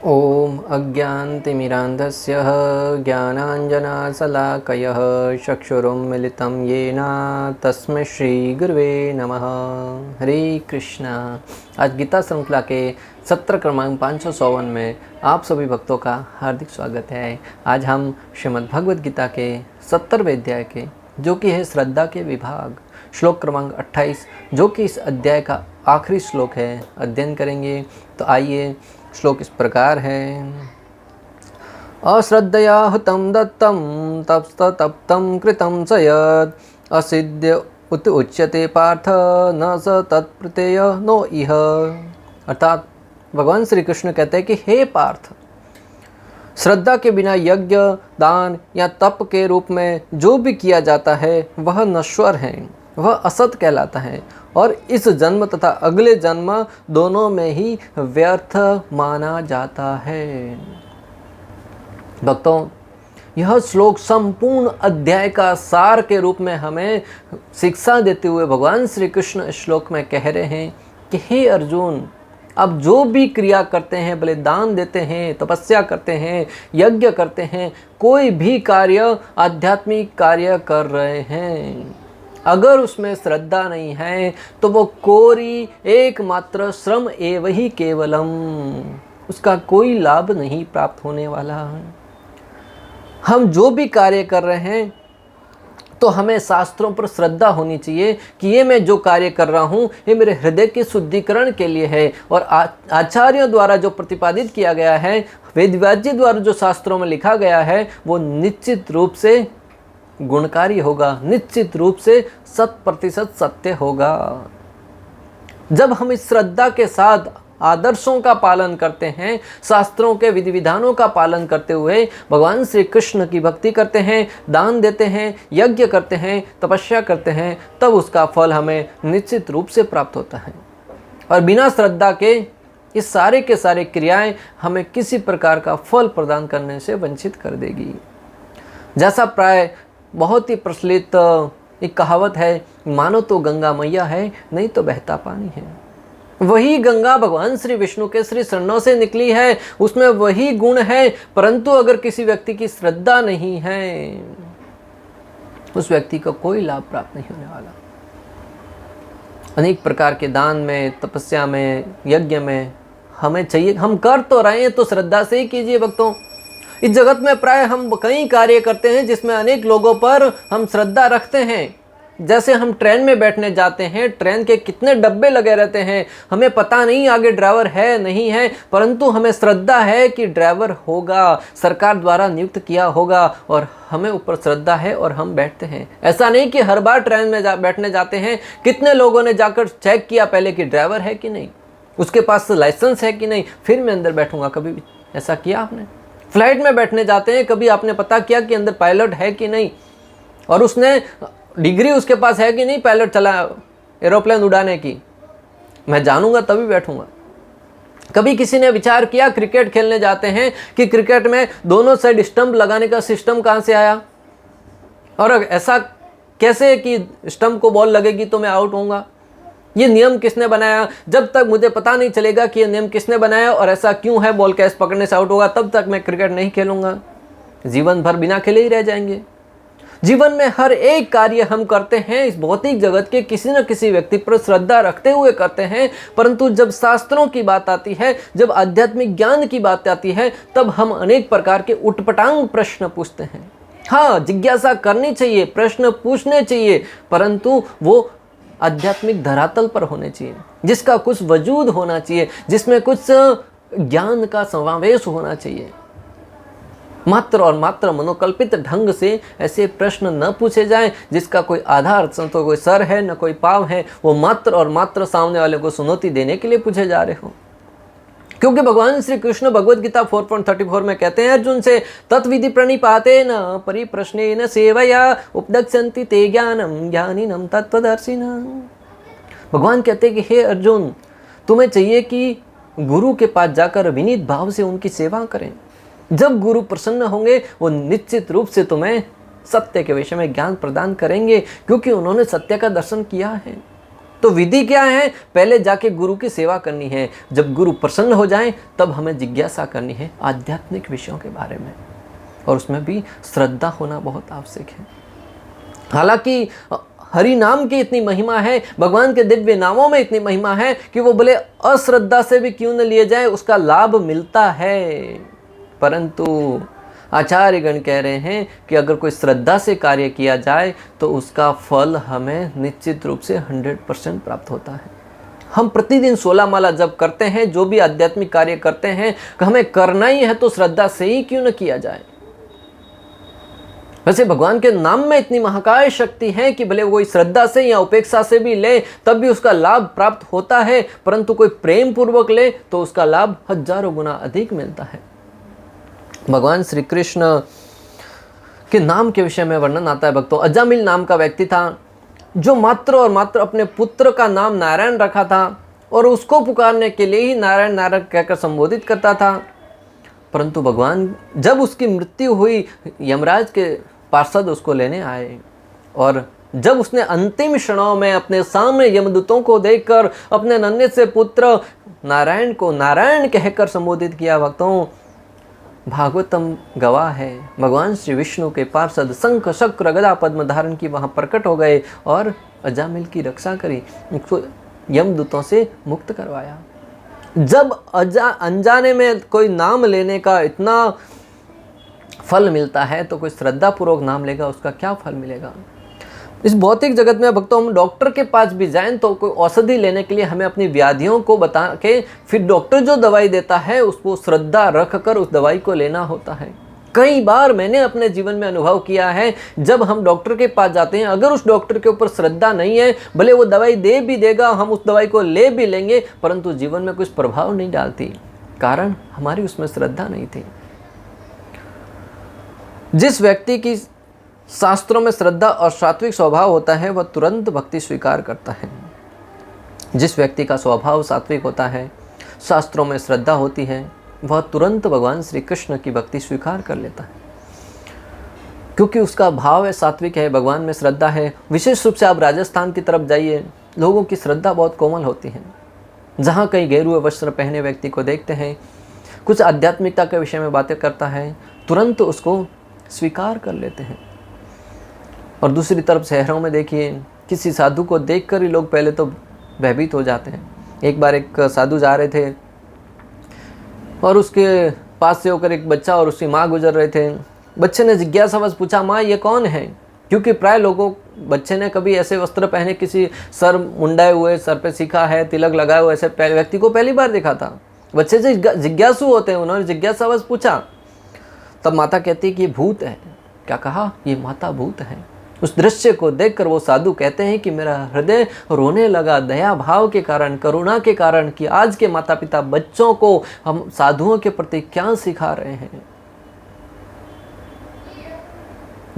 ॐ अज्ञानतिमिरान्धस्य ज्ञानाञ्जनशलाकया चक्षुरुन्मिलितं येन तस्मै श्रीगुरुवे नमः। हरे कृष्णा। आज गीता श्रृंखला के सत्र क्रमांक 554 में आप सभी भक्तों का हार्दिक स्वागत है। आज हम श्रीमद् भगवद गीता के 70वें अध्याय के, जो कि है श्रद्धा के विभाग, श्लोक क्रमांक 28, जो कि इस अध्याय का आखिरी श्लोक है, अध्ययन करेंगे। तो आइए, श्लोक इस प्रकार है। अश्रद्धया हुतं दत्तं तप्तं कृतं च यत् असिद्ध उत उच्यते पार्थ न स तत्प्रत्यय नो इह। अर्थात भगवान श्री कृष्ण कहते हैं कि हे पार्थ, श्रद्धा के बिना यज्ञ, दान या तप के रूप में जो भी किया जाता है वह नश्वर है, वह असत कहलाता है और इस जन्म तथा अगले जन्म दोनों में ही व्यर्थ माना जाता है। भक्तों, यह श्लोक संपूर्ण अध्याय का सार के रूप में हमें शिक्षा देते हुए भगवान श्री कृष्ण इस श्लोक में कह रहे हैं कि हे अर्जुन, अब जो भी क्रिया करते हैं, भले दान देते हैं, तपस्या करते हैं, यज्ञ करते हैं, कोई भी कार्य आध्यात्मिक कार्य कर रहे हैं, अगर उसमें श्रद्धा नहीं है तो वो कोरी एकमात्र श्रम एव ही केवलम, उसका कोई लाभ नहीं प्राप्त होने वाला है। हम जो भी कार्य कर रहे हैं तो हमें शास्त्रों पर श्रद्धा होनी चाहिए कि ये मैं जो कार्य कर रहा हूँ ये मेरे हृदय के शुद्धिकरण के लिए है और आचार्यों द्वारा जो प्रतिपादित किया गया है, वेदव्यास जी द्वारा जो शास्त्रों में लिखा गया है, वो निश्चित रूप से गुणकारी होगा, निश्चित रूप से 100% सत्य होगा। जब हम इस श्रद्धा के साथ आदर्शों का पालन करते हैं, शास्त्रों के विधि विधानों का पालन करते हुए भगवान श्री कृष्ण की भक्ति करते हैं, दान देते हैं, यज्ञ करते हैं, तपस्या करते हैं, तब उसका फल हमें निश्चित रूप से प्राप्त होता है। और बिना श्रद्धा के ये सारे के सारे क्रियाएं हमें किसी प्रकार का फल प्रदान करने से वंचित कर देगी। जैसा प्राय बहुत ही प्रचलित एक कहावत है, मानो तो गंगा मैया है, नहीं तो बहता पानी है। वही गंगा भगवान श्री विष्णु के श्री चरणों से निकली है, उसमें वही गुण है, परंतु अगर किसी व्यक्ति की श्रद्धा नहीं है, उस व्यक्ति को कोई लाभ प्राप्त नहीं होने वाला। अनेक प्रकार के दान में, तपस्या में, यज्ञ में हमें चाहिए, हम कर तो रहे हैं तो श्रद्धा से ही कीजिए। भक्तों, इस जगत में प्राय हम कई कार्य करते हैं जिसमें अनेक लोगों पर हम श्रद्धा रखते हैं। जैसे हम ट्रेन में बैठने जाते हैं, ट्रेन के कितने डब्बे लगे रहते हैं, हमें पता नहीं आगे ड्राइवर है नहीं है, परंतु हमें श्रद्धा है कि ड्राइवर होगा, सरकार द्वारा नियुक्त किया होगा और हमें ऊपर श्रद्धा है और हम बैठते हैं। ऐसा नहीं कि हर बार ट्रेन में बैठने जाते हैं, कितने लोगों ने जाकर चेक किया पहले कि ड्राइवर है कि नहीं, उसके पास लाइसेंस है कि नहीं, फिर मैं अंदर बैठूंगा। कभी भी ऐसा किया आपने? फ्लाइट में बैठने जाते हैं, कभी आपने पता किया कि अंदर पायलट है कि नहीं और उसने डिग्री उसके पास है कि नहीं पायलट चला एरोप्लेन उड़ाने की? मैं जानूंगा तभी बैठूंगा। कभी किसी ने विचार किया, क्रिकेट खेलने जाते हैं, कि क्रिकेट में दोनों साइड स्टंप लगाने का सिस्टम कहां से आया और ऐसा कैसे कि स्टंप को बॉल लगेगी तो मैं आउट होऊंगा? ये नियम किसने बनाया? जब तक मुझे पता नहीं चलेगा कि ये नियम किसने बनाया और ऐसा क्यों है, बॉल कैच पकड़ने से आउट होगा, तब तक मैं क्रिकेट नहीं खेलूंगा। जीवन भर बिना खेले ही रह जाएंगे। जीवन में हर एक कार्य हम करते हैं इस भौतिक जगत के किसी न किसी व्यक्ति पर श्रद्धा रखते हुए करते हैं, परंतु जब शास्त्रों की बात आती है, जब आध्यात्मिक ज्ञान की बात आती है, तब हम अनेक प्रकार के उटपटांग प्रश्न पूछते हैं। हाँ, जिज्ञासा करनी चाहिए, प्रश्न पूछने चाहिए, परंतु वो आध्यात्मिक धरातल पर होने चाहिए, जिसका कुछ वजूद होना चाहिए, जिसमें कुछ ज्ञान का समावेश होना चाहिए। मात्र और मात्र मनोकल्पित ढंग से ऐसे प्रश्न न पूछे जाएं जिसका कोई आधार, तो कोई सर है न कोई पाव है, वो मात्र और मात्र सामने वाले को चुनौती देने के लिए पूछे जा रहे हो। क्योंकि भगवान श्री कृष्ण भगवद गीता 4.34 में कहते हैं अर्जुन से, तत्विधि प्रणिपाते न परिप्रश्ने न सेवया उपदक्षन्ति ते ज्ञानम ज्ञानिनम तत्त्वदर्शिनः। भगवान कहते हैं कि हे अर्जुन, तुम्हें चाहिए कि गुरु के पास जाकर विनीत भाव से उनकी सेवा करें। जब गुरु प्रसन्न होंगे वो निश्चित रूप से तुम्हें सत्य के विषय में ज्ञान प्रदान करेंगे, क्योंकि उन्होंने सत्य का दर्शन किया है। तो विधि क्या है? पहले जाके गुरु की सेवा करनी है। जब गुरु प्रसन्न हो जाएं तब हमें जिज्ञासा करनी है आध्यात्मिक विषयों के बारे में, और उसमें भी श्रद्धा होना बहुत आवश्यक है। हालांकि हरि नाम की इतनी महिमा है, भगवान के दिव्य नामों में इतनी महिमा है कि वो भले अश्रद्धा से भी क्यों न लिए जाए, उसका लाभ मिलता है। परंतु आचार्यगण कह रहे हैं कि अगर कोई श्रद्धा से कार्य किया जाए तो उसका फल हमें निश्चित रूप से 100% प्राप्त होता है। हम प्रतिदिन 16 माला जप करते हैं, जो भी आध्यात्मिक कार्य करते हैं हमें करना ही है तो श्रद्धा से ही क्यों न किया जाए। वैसे भगवान के नाम में इतनी महाकाय शक्ति है कि भले कोई श्रद्धा से या उपेक्षा से भी ले तब भी उसका लाभ प्राप्त होता है, परंतु कोई प्रेम पूर्वक ले तो उसका लाभ हजारों गुना अधिक मिलता है। भगवान श्री कृष्ण के नाम के विषय में वर्णन आता है भक्तों। अजामिल नाम का व्यक्ति था जो मात्र और मात्र अपने पुत्र का नाम नारायण रखा था और उसको पुकारने के लिए ही नारायण नारायण कहकर संबोधित करता था। परंतु भगवान जब उसकी मृत्यु हुई, यमराज के पार्षद उसको लेने आए और जब उसने अंतिम क्षणों में अपने सामने यमदूतों को देखकर अपने नन्हे से पुत्र नारायण को नारायण कहकर संबोधित किया, भक्तों भागवतम गवाह है, भगवान श्री विष्णु के पार्षद शंख चक्र गदा पद्म धारण की वहाँ प्रकट हो गए और अजामिल की रक्षा करी, उसको यमदूतों से मुक्त करवाया। जब अनजाने में कोई नाम लेने का इतना फल मिलता है तो कोई श्रद्धा पूर्वक नाम लेगा उसका क्या फल मिलेगा। इस भौतिक जगत में भक्तों हम डॉक्टर के पास भी जाएं तो कोई औषधि लेने के लिए हमें अपनी व्याधियों को बता के फिर डॉक्टर जो दवाई देता है उसको श्रद्धा रख कर उस दवाई को लेना होता है। कई बार मैंने अपने जीवन में अनुभव किया है, जब हम डॉक्टर के पास जाते हैं अगर उस डॉक्टर के ऊपर श्रद्धा नहीं है, भले वो दवाई दे भी देगा, हम उस दवाई को ले भी लेंगे, परंतु जीवन में कुछ प्रभाव नहीं डालती, कारण हमारी उसमें श्रद्धा नहीं थी। जिस व्यक्ति की शास्त्रों में श्रद्धा और सात्विक स्वभाव होता है वह तुरंत भक्ति स्वीकार करता है। जिस व्यक्ति का स्वभाव सात्विक होता है, शास्त्रों में श्रद्धा होती है, वह तुरंत भगवान श्री कृष्ण की भक्ति स्वीकार कर लेता है, क्योंकि उसका भाव है सात्विक है, भगवान में श्रद्धा है। विशेष रूप से आप राजस्थान की तरफ जाइए, लोगों की श्रद्धा बहुत कोमल होती है। जहाँ कहीं गेरुए वस्त्र पहने व्यक्ति को देखते हैं, कुछ आध्यात्मिकता के विषय में बातें करता है, तुरंत उसको स्वीकार कर लेते हैं। और दूसरी तरफ शहरों में देखिए, किसी साधु को देखकर ही लोग पहले तो भयभीत हो जाते हैं। एक बार एक साधु जा रहे थे और उसके पास से होकर एक बच्चा और उसकी माँ गुजर रहे थे। बच्चे ने जिज्ञासावश पूछा, माँ ये कौन है? क्योंकि प्राय लोगों बच्चे ने कभी ऐसे वस्त्र पहने, किसी सर मुंडाए हुए, सर पे सीखा है, तिलक लगाए हुए ऐसे व्यक्ति को पहली बार देखा था। बच्चे से जिज्ञासु होते हैं, उन्होंने जिज्ञासावश पूछा। तब माता कहती है कि ये भूत है। क्या कहा? ये माता भूत है। उस दृश्य को देखकर वो साधु कहते हैं कि मेरा हृदय रोने लगा दया भाव के कारण, करुणा के कारण, कि आज के माता पिता बच्चों को हम साधुओं के प्रति क्या सिखा रहे हैं।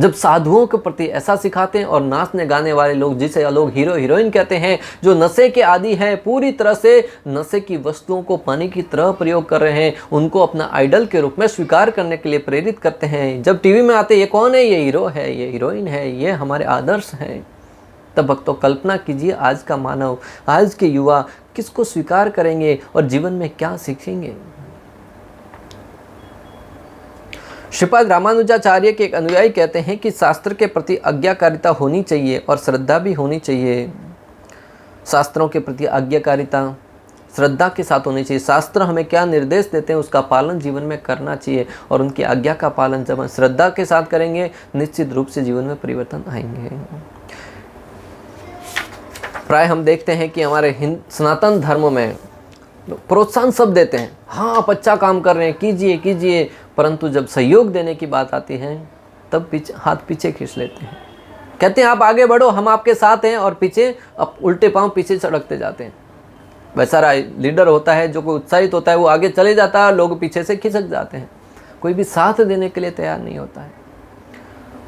जब साधुओं के प्रति ऐसा सिखाते हैं और नाचने गाने वाले लोग, जिसे लोग हीरो हीरोइन कहते हैं, जो नशे के आदी हैं, पूरी तरह से नशे की वस्तुओं को पानी की तरह प्रयोग कर रहे हैं, उनको अपना आइडल के रूप में स्वीकार करने के लिए प्रेरित करते हैं। जब टीवी में आते ये कौन है? ये हीरो है, ये हीरोइन है, ये हमारे आदर्श हैं। तब भक्तों कल्पना कीजिए, आज का मानव, आज के युवा किसको स्वीकार करेंगे और जीवन में क्या सीखेंगे। श्रीपाद रामानुजाचार्य के एक अनुयायी कहते हैं कि शास्त्र के प्रति आज्ञाकारिता होनी चाहिए और श्रद्धा भी होनी चाहिए। शास्त्रों के प्रति आज्ञाकारिता श्रद्धा के साथ होनी चाहिए। शास्त्र हमें क्या निर्देश देते हैं उसका पालन जीवन में करना चाहिए, और उनकी आज्ञा का पालन जब हम श्रद्धा के साथ करेंगे निश्चित रूप से जीवन में परिवर्तन आएंगे। प्राय हम देखते हैं कि हमारे सनातन धर्म में प्रोत्साहन सब देते हैं, हाँ आप अच्छा काम कर रहे हैं, कीजिए कीजिए, परंतु जब सहयोग देने की बात आती है तब हाथ पीछे खींच लेते हैं। कहते हैं आप आगे बढ़ो, हम आपके साथ हैं, और पीछे अब उल्टे पांव पीछे सड़कते जाते हैं। वैसा लीडर होता है जो कोई उत्साहित होता है, वो आगे चले जाता है, लोग पीछे से खिसक जाते हैं, कोई भी साथ देने के लिए तैयार नहीं होता है।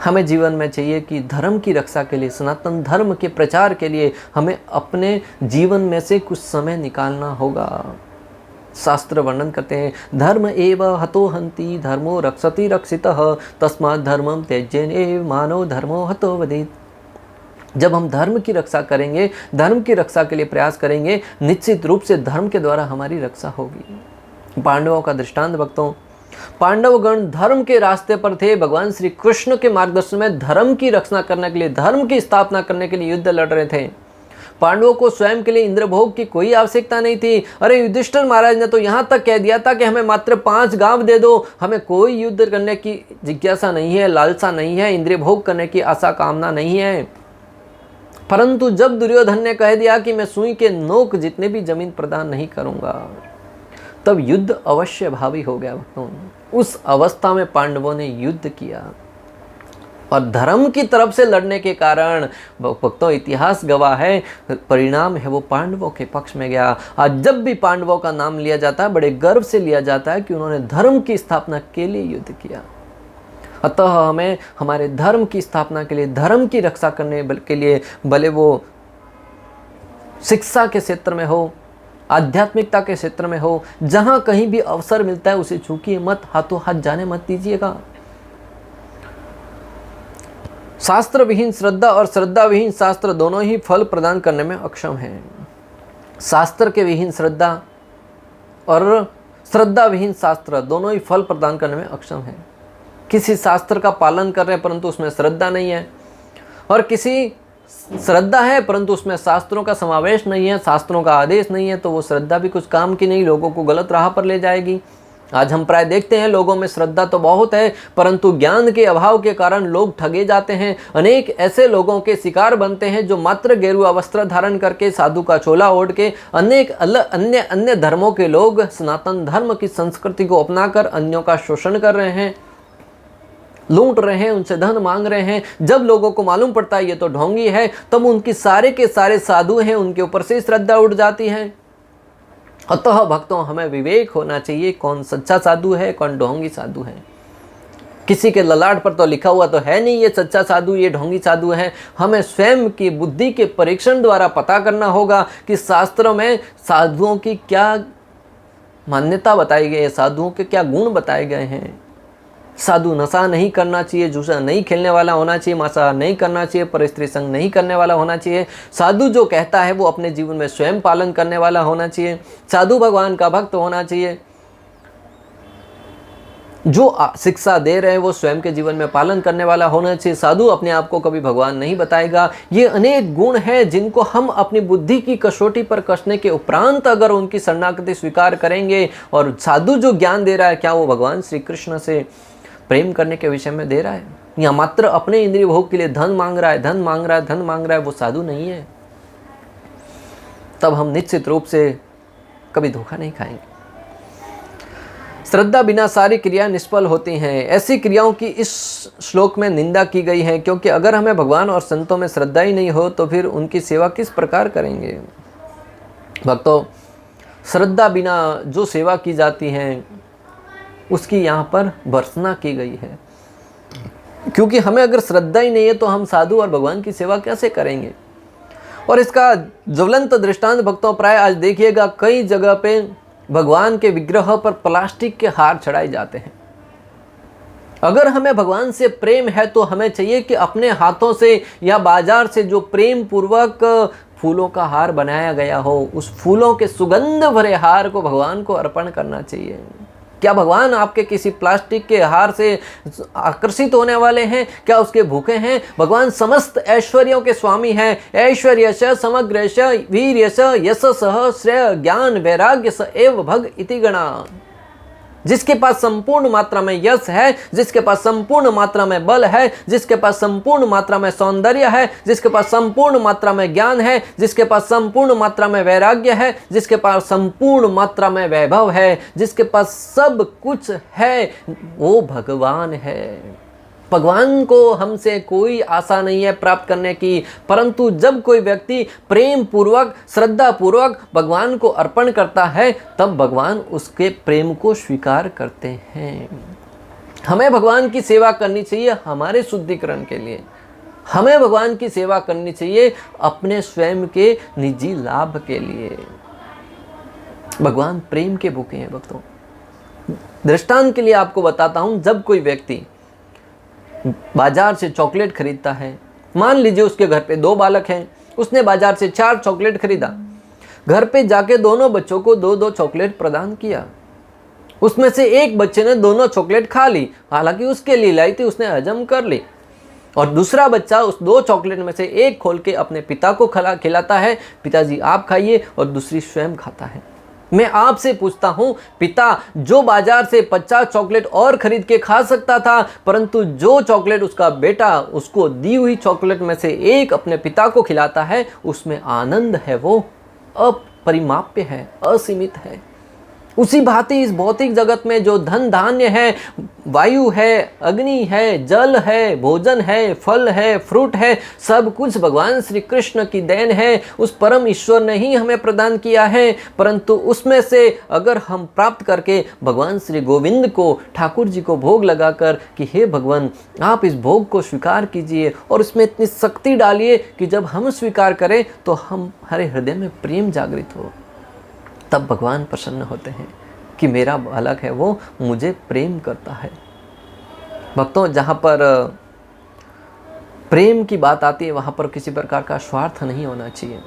हमें जीवन में चाहिए कि धर्म की रक्षा के लिए, सनातन धर्म के प्रचार के लिए हमें अपने जीवन में से कुछ समय निकालना होगा। शास्त्र वर्णन करते हैं, धर्म एव हतो हन्ति धर्मो रक्षति रक्षितः तस्मात् धर्मं त्यज्येन एव मानव धर्मो हतो वदेत्। जब हम धर्म की रक्षा करेंगे, धर्म की रक्षा के लिए प्रयास करेंगे, निश्चित रूप से धर्म के द्वारा हमारी रक्षा होगी। पांडवों का दृष्टांत भक्तों, पांडवगण धर्म के रास्ते पर थे। भगवान श्री कृष्ण के मार्गदर्शन में धर्म की रक्षा करने के लिए, धर्म की स्थापना करने के लिए युद्ध लड़ रहे थे। पांडवों को स्वयं के लिए इंद्रभोग की कोई आवश्यकता नहीं थी। अरे युधिष्ठिर महाराज ने तो यहाँ तक कह दिया था कि हमें मात्र 5 गांव दे दो, हमें कोई युद्ध करने की जिज्ञासा नहीं है, लालसा नहीं है, इंद्रिय भोग करने की आशा कामना नहीं है। परंतु जब दुर्योधन ने कह दिया कि मैं सुई के नोक जितने भी जमीन प्रदान नहीं करूंगा, तब युद्ध अवश्य भावी हो गया भक्तों। उस अवस्था में पांडवों ने युद्ध किया और धर्म की तरफ से लड़ने के कारण भक्तों इतिहास गवाह है, परिणाम है वो पांडवों के पक्ष में गया। आज जब भी पांडवों का नाम लिया जाता है, बड़े गर्व से लिया जाता है कि उन्होंने धर्म की स्थापना के लिए युद्ध किया। अतः हमें हमारे धर्म की स्थापना के लिए, धर्म की रक्षा करने के लिए, भले वो शिक्षा के क्षेत्र में हो, आध्यात्मिकता के क्षेत्र में हो, जहां कहीं भी अवसर मिलता है उसे चूकिए मत, हाथों हाथ जाने मत दीजिएगा। शास्त्र विहीन श्रद्धा और श्रद्धा विहीन शास्त्र दोनों ही फल प्रदान करने में अक्षम हैं। शास्त्र के विहीन श्रद्धा और श्रद्धा विहीन शास्त्र दोनों ही फल प्रदान करने में अक्षम हैं। किसी शास्त्र का पालन कर रहे हैं परंतु उसमें श्रद्धा नहीं है, और किसी श्रद्धा है परंतु उसमें शास्त्रों का समावेश नहीं है, शास्त्रों का आदेश नहीं है, तो वो श्रद्धा भी कुछ काम की नहीं, लोगों को गलत राह पर ले जाएगी। आज हम प्राय देखते हैं लोगों में श्रद्धा तो बहुत है परंतु ज्ञान के अभाव के कारण लोग ठगे जाते हैं। अनेक ऐसे लोगों के शिकार बनते हैं जो मात्र गेरुआ वस्त्र धारण करके, साधु का चोला ओढ़ के, अनेक अन्य धर्मों के लोग सनातन धर्म की संस्कृति को अपनाकर अन्यों का शोषण कर रहे हैं, लूट रहे हैं, उनसे धन मांग रहे हैं। जब लोगों को मालूम पड़ता है ये तो ढोंगी है, तब उनकी सारे के सारे साधु हैं उनके ऊपर से श्रद्धा उठ जाती है। अतः भक्तों हमें विवेक होना चाहिए, कौन सच्चा साधु है, कौन ढोंगी साधु है। किसी के ललाट पर तो लिखा हुआ तो है नहीं ये सच्चा साधु, ये ढोंगी साधु है। हमें स्वयं की बुद्धि के परीक्षण द्वारा पता करना होगा कि शास्त्रों में साधुओं की क्या मान्यता बताई गई है, साधुओं के क्या गुण बताए गए हैं। साधु नशा नहीं करना चाहिए, जूसा नहीं खेलने वाला होना चाहिए, मांसाहार नहीं करना चाहिए, परस्त्री संग नहीं करने वाला होना चाहिए। साधु जो कहता है वो अपने जीवन में स्वयं पालन करने वाला होना चाहिए। साधु भगवान का भक्त होना चाहिए। जो शिक्षा दे रहे हैं वो स्वयं के जीवन में पालन करने वाला होना चाहिए। साधु अपने आप को कभी भगवान नहीं बताएगा। ये अनेक गुण हैं जिनको हम अपनी बुद्धि की कसौटी पर कसने के उपरांत अगर उनकी शरणागति स्वीकार करेंगे, और साधु जो ज्ञान दे रहा है क्या वो भगवान श्री कृष्ण से प्रेम करने के विषय में दे रहा है, या मात्र अपने इंद्रिय भोग के लिए धन मांग रहा है, धन मांग रहा है, धन मांग रहा है, वो साधु नहीं है। तब हम निश्चित रूप से कभी धोखा नहीं खाएंगे। श्रद्धा बिना सारी क्रिया निष्फल होती हैं। ऐसी क्रियाओं की इस श्लोक में निंदा की गई है, क्योंकि अगर हमें भगवान और संतों में श्रद्धा ही नहीं हो तो फिर उनकी सेवा किस प्रकार करेंगे। भक्तों, श्रद्धा बिना जो सेवा की जाती है उसकी यहाँ पर भर्त्सना की गई है, क्योंकि हमें अगर श्रद्धा ही नहीं है तो हम साधु और भगवान की सेवा कैसे करेंगे। और इसका ज्वलंत दृष्टांत भक्तों प्राय आज देखिएगा, कई जगह पे भगवान के विग्रह पर प्लास्टिक के हार चढ़ाए जाते हैं। अगर हमें भगवान से प्रेम है तो हमें चाहिए कि अपने हाथों से या बाजार से जो प्रेम पूर्वक फूलों का हार बनाया गया हो, उस फूलों के सुगंध भरे हार को भगवान को अर्पण करना चाहिए। क्या भगवान आपके किसी प्लास्टिक के हार से आकर्षित होने वाले हैं? क्या उसके भूखे हैं? भगवान समस्त ऐश्वर्यों के स्वामी हैं। ऐश्वर्यश समग्रश वीर्यश यशसः श्रेय ज्ञान वैराग्य स एव भग इति गणा। जिसके पास संपूर्ण मात्रा में यश है, जिसके पास संपूर्ण मात्रा में बल है, जिसके पास संपूर्ण मात्रा में सौंदर्य है, जिसके पास संपूर्ण मात्रा में ज्ञान है, जिसके पास संपूर्ण मात्रा में वैराग्य है, जिसके पास संपूर्ण मात्रा में वैभव है, जिसके पास सब कुछ है, वो भगवान है। भगवान को हमसे कोई आशा नहीं है प्राप्त करने की, परंतु जब कोई व्यक्ति प्रेम पूर्वक, श्रद्धा पूर्वक भगवान को अर्पण करता है तब भगवान उसके प्रेम को स्वीकार करते हैं। हमें भगवान की सेवा करनी चाहिए हमारे शुद्धिकरण के लिए। हमें भगवान की सेवा करनी चाहिए अपने स्वयं के निजी लाभ के लिए। भगवान प्रेम के भूखे हैं भक्तों। दृष्टांत के लिए आपको बताता हूं, जब कोई व्यक्ति बाजार से चॉकलेट खरीदता है मान लीजिए उसके घर पे 2 बालक हैं, उसने बाजार से 4 चॉकलेट खरीदा, घर पे जाके दोनों बच्चों को 2-2 चॉकलेट प्रदान किया। उसमें से एक बच्चे ने दोनों चॉकलेट खा ली, हालांकि उसके लिए लाई थी, उसने हजम कर ली, और दूसरा बच्चा उस 2 चॉकलेट में से एक खोल के अपने पिता को खिलाता है, पिताजी आप खाइए, और दूसरी स्वयं खाता है। मैं आपसे पूछता हूं, पिता जो बाजार से 50 चॉकलेट और खरीद के खा सकता था, परंतु जो चॉकलेट उसका बेटा उसको दी हुई चॉकलेट में से एक अपने पिता को खिलाता है, उसमें आनंद है, वो अपरिमाप्य है, असीमित है। उसी भांति इस भौतिक जगत में जो धन धान्य है, वायु है, अग्नि है, जल है, भोजन है, फल है, फ्रूट है, सब कुछ भगवान श्री कृष्ण की देन है। उस परम ईश्वर ने ही हमें प्रदान किया है, परंतु उसमें से अगर हम प्राप्त करके भगवान श्री गोविंद को, ठाकुर जी को भोग लगाकर कि हे भगवान आप इस भोग को स्वीकार कीजिए, और इसमें इतनी शक्ति डालिए कि जब हम स्वीकार करें तो हमारे हृदय में प्रेम जागृत हो, तब भगवान प्रसन्न होते हैं कि मेरा बालक है वो मुझे प्रेम करता है। भक्तों, जहाँ पर प्रेम की बात आती है वहाँ पर किसी प्रकार का स्वार्थ नहीं होना चाहिए।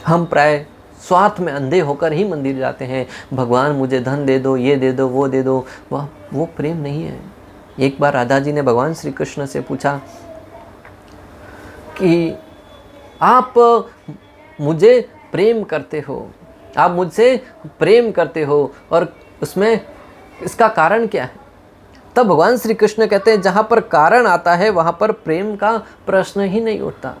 हम प्राय स्वार्थ में अंधे होकर ही मंदिर जाते हैं, भगवान मुझे धन दे दो, ये दे दो, वो दे दो, वो प्रेम नहीं है। एक बार राधा जी ने भगवान श्री कृष्ण से पूछा कि आप मुझे प्रेम करते हो, आप मुझसे प्रेम करते हो, और उसमें इसका कारण क्या है? तब भगवान श्री कृष्ण कहते हैं जहाँ पर कारण आता है वहाँ पर प्रेम का प्रश्न ही नहीं उठता।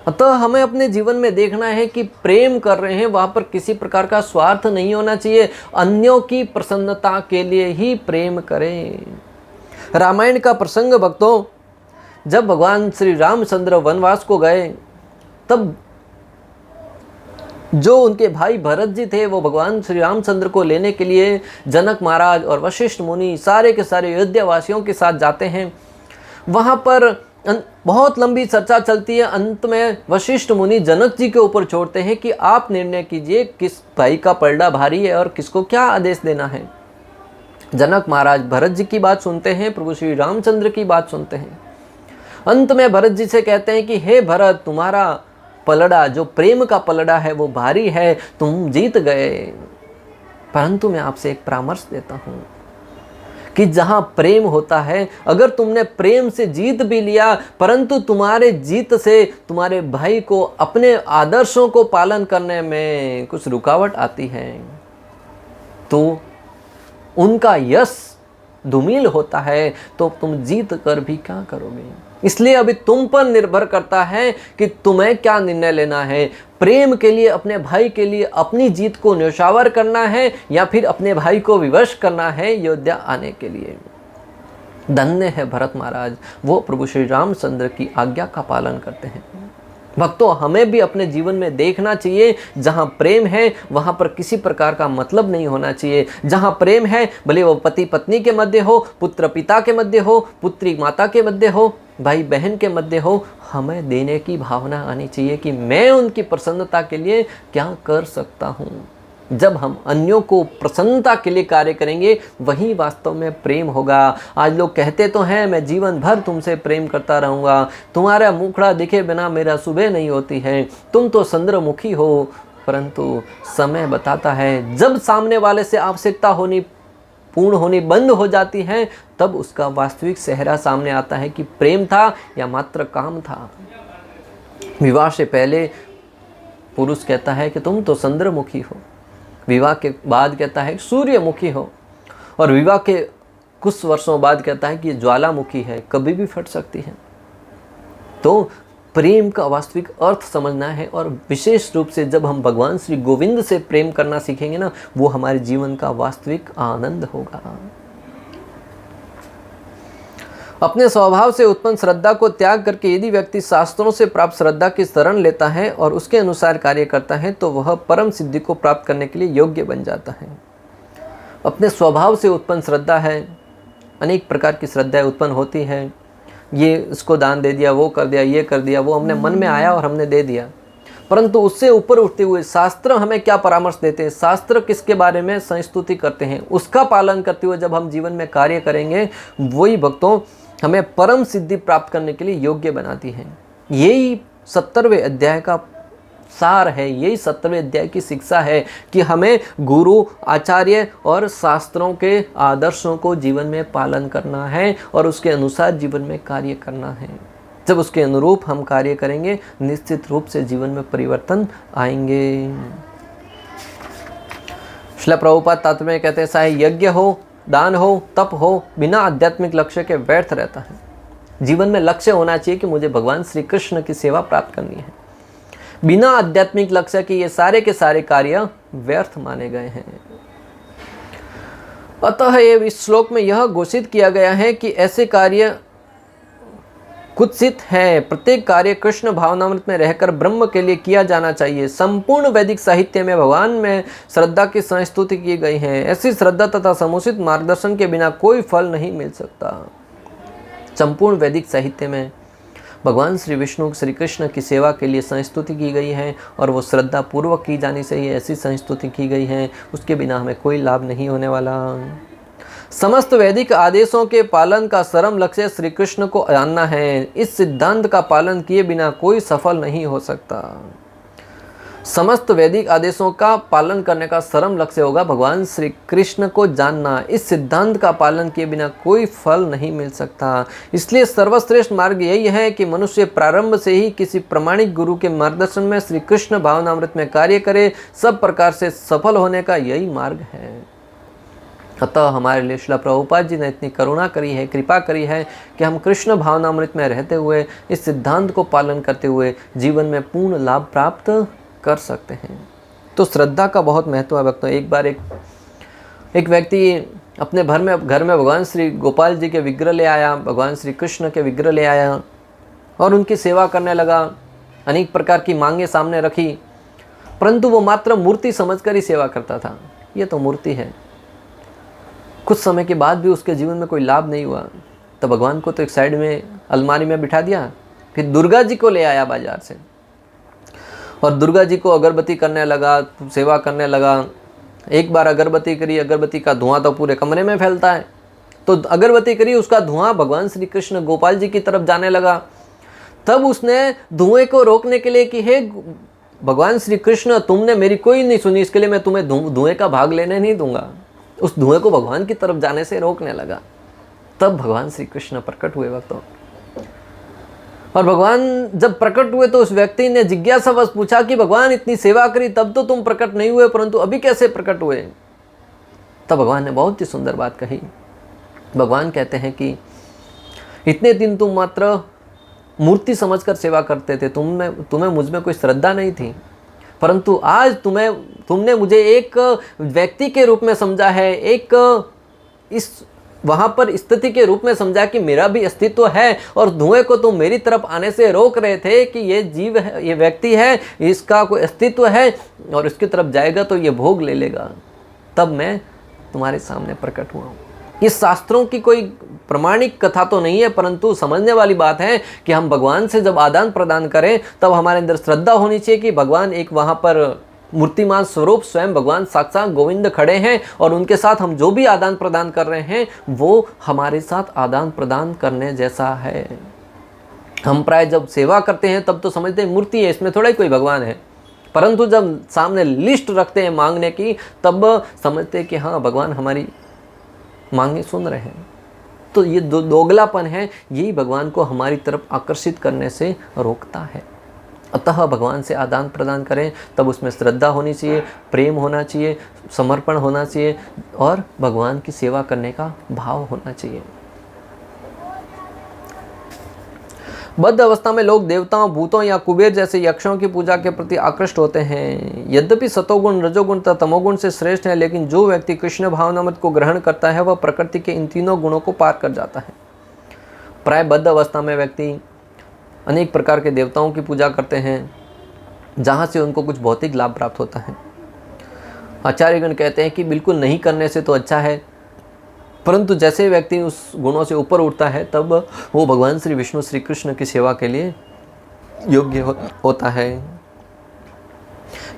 अतः हमें अपने जीवन में देखना है कि प्रेम कर रहे हैं वहाँ पर किसी प्रकार का स्वार्थ नहीं होना चाहिए, अन्यों की प्रसन्नता के लिए ही प्रेम करें। रामायण का प्रसंग भक्तों, जब भगवान श्री रामचंद्र वनवास को गए, तब जो उनके भाई भरत जी थे वो भगवान श्री रामचंद्र को लेने के लिए जनक महाराज और वशिष्ठ मुनि सारे के सारे अयोध्या वासियों के साथ जाते हैं। वहाँ पर बहुत लंबी चर्चा चलती है। अंत में वशिष्ठ मुनि जनक जी के ऊपर छोड़ते हैं कि आप निर्णय कीजिए किस भाई का पलड़ा भारी है और किसको क्या आदेश देना है। जनक महाराज भरत जी की बात सुनते हैं, प्रभु श्री रामचंद्र की बात सुनते हैं। अंत में भरत जी से कहते हैं कि हे भरत, तुम्हारा पलड़ा जो प्रेम का पलड़ा है वो भारी है, तुम जीत गए, परंतु मैं आपसे एक परामर्श देता हूं कि जहां प्रेम होता है, अगर तुमने प्रेम से जीत भी लिया परंतु तुम्हारे जीत से तुम्हारे भाई को अपने आदर्शों को पालन करने में कुछ रुकावट आती है तो उनका यश धूमिल होता है, तो तुम जीत कर भी क्या करोगे। इसलिए अभी तुम पर निर्भर करता है कि तुम्हें क्या निर्णय लेना है। प्रेम के लिए, अपने भाई के लिए अपनी जीत को न्यौछावर करना है या फिर अपने भाई को विवश करना है अयोध्या आने के लिए। धन्य है भरत महाराज, वो प्रभु श्री रामचंद्र की आज्ञा का पालन करते हैं। भक्तों, हमें भी अपने जीवन में देखना चाहिए, जहाँ प्रेम है वहाँ पर किसी प्रकार का मतलब नहीं होना चाहिए। जहाँ प्रेम है, भले वो पति पत्नी के मध्य हो, पुत्र पिता के मध्य हो, पुत्री माता के मध्य हो, भाई बहन के मध्य हो, हमें देने की भावना आनी चाहिए कि मैं उनकी प्रसन्नता के लिए क्या कर सकता हूँ। जब हम अन्यों को प्रसन्नता के लिए कार्य करेंगे वही वास्तव में प्रेम होगा। आज लोग कहते तो हैं मैं जीवन भर तुमसे प्रेम करता रहूँगा, तुम्हारा मुखड़ा दिखे बिना मेरा सुबह नहीं होती है, तुम तो चंद्रमुखी हो, परंतु समय बताता है जब सामने वाले से आवश्यकता पूर्ण होनी बंद हो जाती है तब उसका वास्तविक चेहरा सामने आता है कि प्रेम था या मात्र काम था। विवाह से पहले पुरुष कहता है कि तुम तो चंद्रमुखी हो, विवाह के बाद कहता है सूर्यमुखी हो, और विवाह के कुछ वर्षों बाद कहता है कि ज्वालामुखी है, कभी भी फट सकती है। तो प्रेम का वास्तविक अर्थ समझना है, और विशेष रूप से जब हम भगवान श्री गोविंद से प्रेम करना सीखेंगे ना, वो हमारे जीवन का वास्तविक आनंद होगा। अपने स्वभाव से उत्पन्न श्रद्धा को त्याग करके यदि व्यक्ति शास्त्रों से प्राप्त श्रद्धा की शरण लेता है और उसके अनुसार कार्य करता है तो वह परम सिद्धि को प्राप्त करने के लिए योग्य बन जाता है। अपने स्वभाव से उत्पन्न श्रद्धा है, अनेक प्रकार की श्रद्धाएं उत्पन्न होती है, ये इसको दान दे दिया, वो कर दिया, ये कर दिया, वो हमने मन में आया और हमने दे दिया। परंतु उससे ऊपर उठते हुए शास्त्र हमें क्या परामर्श देते हैं, शास्त्र किसके बारे में संस्तुति करते हैं, उसका पालन करते हुए जब हम जीवन में कार्य करेंगे वही भक्तों हमें परम सिद्धि प्राप्त करने के लिए योग्य बनाती है। यही 70वें अध्याय का सार है, यही 70वें अध्याय की शिक्षा है कि हमें गुरु, आचार्य और शास्त्रों के आदर्शों को जीवन में पालन करना है और उसके अनुसार जीवन में कार्य करना है। जब उसके अनुरूप हम कार्य करेंगे, निश्चित रूप से जीवन में परिवर्तन आएंगे। श्रील प्रभुपाद तात्पर्य में कहते हैं, चाहे यज्ञ हो, दान हो, तप हो, बिना आध्यात्मिक लक्ष्य के व्यर्थ रहता है। जीवन में लक्ष्य होना चाहिए कि मुझे भगवान श्री कृष्ण की सेवा प्राप्त करनी है। बिना आध्यात्मिक लक्ष्य के ये सारे के सारे कार्य व्यर्थ माने गए हैं। अतः ये इस श्लोक में यह घोषित किया गया है कि ऐसे कार्य कुत्सित है। प्रत्येक कार्य कृष्ण भावनामृत में रहकर ब्रह्म के लिए किया जाना चाहिए। संपूर्ण वैदिक साहित्य में भगवान में श्रद्धा की संस्तुति की गई है। ऐसी श्रद्धा तथा समुचित मार्गदर्शन के बिना कोई फल नहीं मिल सकता। संपूर्ण वैदिक साहित्य में भगवान श्री विष्णु श्री कृष्ण की सेवा के लिए संस्तुति की गई है और वो श्रद्धा पूर्वक की जानी चाहिए। ऐसी संस्तुति की गई है, उसके बिना हमें कोई लाभ नहीं होने वाला। समस्त वैदिक आदेशों के पालन का परम लक्ष्य श्री कृष्ण को जानना है। इस सिद्धांत का पालन किए बिना कोई सफल नहीं हो सकता। समस्त वैदिक आदेशों का पालन करने का परम लक्ष्य होगा भगवान श्री कृष्ण को जानना। इस सिद्धांत का पालन किए बिना कोई फल नहीं मिल सकता। इसलिए सर्वश्रेष्ठ मार्ग यही है कि मनुष्य प्रारंभ से ही किसी प्रामाणिक गुरु के मार्गदर्शन में श्री कृष्ण भावनामृत में कार्य करे। सब प्रकार से सफल होने का यही मार्ग है। अतः हमारे लिए श्रील प्रभुपाद जी ने इतनी करुणा करी है, कृपा करी है कि हम कृष्ण भावनामृत में रहते हुए, इस सिद्धांत को पालन करते हुए जीवन में पूर्ण लाभ प्राप्त कर सकते हैं। तो श्रद्धा का बहुत महत्व है भक्तों। एक बार एक व्यक्ति अपने घर में भगवान श्री गोपाल जी के विग्रह ले आया, भगवान श्री कृष्ण के विग्रह ले आया और उनकी सेवा करने लगा। अनेक प्रकार की मांगे सामने रखी, परंतु वो मात्र मूर्ति समझकर ही सेवा करता था। ये तो मूर्ति है। कुछ समय के बाद भी उसके जीवन में कोई लाभ नहीं हुआ। तो भगवान को तो एक साइड में अलमारी में बिठा दिया। फिर दुर्गा जी को ले आया बाजार से और दुर्गा जी को अगरबत्ती करने लगा, सेवा करने लगा। एक बार अगरबत्ती करी, अगरबत्ती का धुआं तो पूरे कमरे में फैलता है। तो अगरबत्ती करी, उसका धुआं भगवान श्री कृष्ण गोपाल जी की तरफ जाने लगा। तब उसने धुएं को रोकने के लिए कि हे भगवान श्री कृष्ण, तुमने मेरी कोई नहीं सुनी, इसके लिए मैं तुम्हें धुएं का भाग लेने नहीं दूंगा। उस धुएं को भगवान की तरफ जाने से रोकने लगा। तब भगवान श्री कृष्ण प्रकट हुए भक्तों। और भगवान जब प्रकट हुए तो उस व्यक्ति ने जिज्ञासावश पूछा कि भगवान इतनी सेवा करी तब तो तुम प्रकट नहीं हुए, परंतु अभी कैसे प्रकट हुए? तब भगवान ने बहुत ही सुंदर बात कही। भगवान कहते हैं कि इतने दिन तुम मात्र मूर्ति समझकर सेवा करते थे, तुम्हें मुझ में कोई श्रद्धा नहीं थी, परंतु आज तुमने मुझे एक व्यक्ति के रूप में समझा है, एक इस वहाँ पर स्थिति के रूप में समझा कि मेरा भी अस्तित्व है और धुएं को तुम मेरी तरफ आने से रोक रहे थे कि ये जीव है, ये व्यक्ति है, इसका कोई अस्तित्व है और इसकी तरफ जाएगा तो ये भोग ले लेगा। तब मैं तुम्हारे सामने प्रकट हुआ हूँ। ये शास्त्रों की कोई प्रमाणिक कथा तो नहीं है, परंतु समझने वाली बात है कि हम भगवान से जब आदान प्रदान करें तब हमारे अंदर श्रद्धा होनी चाहिए कि भगवान एक वहाँ पर मूर्तिमान स्वरूप स्वयं भगवान साक्षात गोविंद खड़े हैं और उनके साथ हम जो भी आदान प्रदान कर रहे हैं वो हमारे साथ आदान प्रदान करने जैसा है। हम प्राय जब सेवा करते हैं तब तो समझते हैं मूर्ति है, इसमें थोड़ा ही कोई भगवान है, परंतु जब सामने लिस्ट रखते हैं मांगने की तब समझते हैं कि हाँ भगवान हमारी मांगे सुन रहे हैं। तो ये दोगलापन है, यही भगवान को हमारी तरफ आकर्षित करने से रोकता है। अतः भगवान से आदान प्रदान करें तब उसमें श्रद्धा होनी चाहिए, प्रेम होना चाहिए, समर्पण होना चाहिए और भगवान की सेवा करने का भाव होना चाहिए। बद्ध अवस्था में लोग देवताओं, भूतों या कुबेर जैसे यक्षों की पूजा के प्रति आकृष्ट होते हैं। यद्यपि सतोगुण, रजोगुण तथा तमोगुण से श्रेष्ठ है, लेकिन जो व्यक्ति कृष्ण भावनामृत को ग्रहण करता है वह प्रकृति के इन तीनों गुणों को पार कर जाता है। प्राय बद्ध अवस्था में व्यक्ति अनेक प्रकार के देवताओं की पूजा करते हैं जहाँ से उनको कुछ भौतिक लाभ प्राप्त होता है। आचार्यगण कहते हैं कि बिल्कुल नहीं करने से तो अच्छा है, परंतु जैसे व्यक्ति उस गुणों से ऊपर उठता है तब वो भगवान श्री विष्णु श्री कृष्ण की सेवा के लिए योग्य होता है।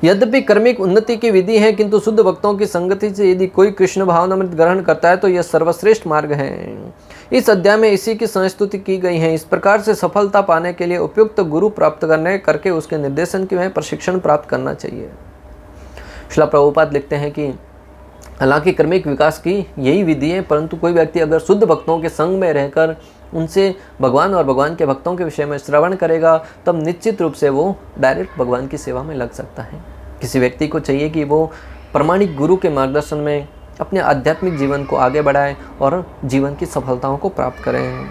यद्यपि कर्मिक उन्नति की विधि है, किंतु शुद्ध भक्तों की संगति से यदि कोई कृष्ण भावनामृत ग्रहण करता है तो यह सर्वश्रेष्ठ मार्ग है। इस अध्याय में इसी की संस्तुति की गई है। इस प्रकार से सफलता पाने के लिए उपयुक्त गुरु प्राप्त करके उसके निर्देशन की में प्रशिक्षण प्राप्त करना चाहिए। श्रील प्रभुपाद लिखते हैं कि हालांकि कर्मिक विकास की यही विधि है, परंतु कोई व्यक्ति अगर शुद्ध भक्तों के संग में रहकर उनसे भगवान और भगवान के भक्तों के विषय में श्रवण करेगा, तब निश्चित रूप से वो डायरेक्ट भगवान की सेवा में लग सकता है। किसी व्यक्ति को चाहिए कि वो प्रामाणिक गुरु के मार्गदर्शन में अपने आध्यात्मिक जीवन को आगे बढ़ाए और जीवन की सफलताओं को प्राप्त करें।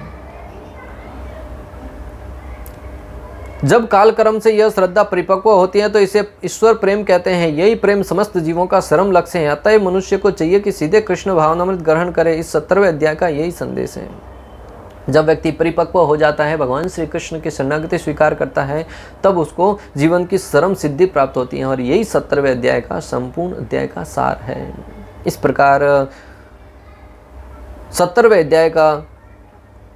जब कालक्रम से यह श्रद्धा परिपक्व होती है तो इसे ईश्वर प्रेम कहते हैं। यही प्रेम समस्त जीवों का परम लक्ष्य है। अतः मनुष्य को चाहिए कि सीधे कृष्ण भावनामृत ग्रहण करे। इस 17वें अध्याय का यही संदेश है। जब व्यक्ति परिपक्व हो जाता है, भगवान श्री कृष्ण की शरणागति स्वीकार करता है, तब उसको जीवन की परम सिद्धि प्राप्त होती है और यही 17वें अध्याय का संपूर्ण अध्याय का सार है। इस प्रकार 17वें अध्याय का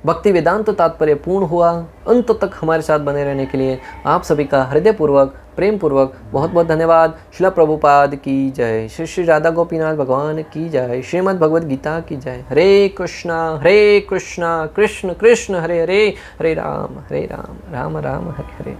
भक्ति वेदांत तात्पर्य पूर्ण हुआ। अंत तक हमारे साथ बने रहने के लिए आप सभी का हृदयपूर्वक प्रेम पूर्वक बहुत बहुत धन्यवाद। श्रील प्रभुपाद की जय। श्री श्री राधा गोपीनाथ भगवान की जय। श्रीमद् भगवद गीता की जय। हरे कृष्णा कृष्ण कृष्ण हरे हरे, हरे राम राम राम हरे हरे।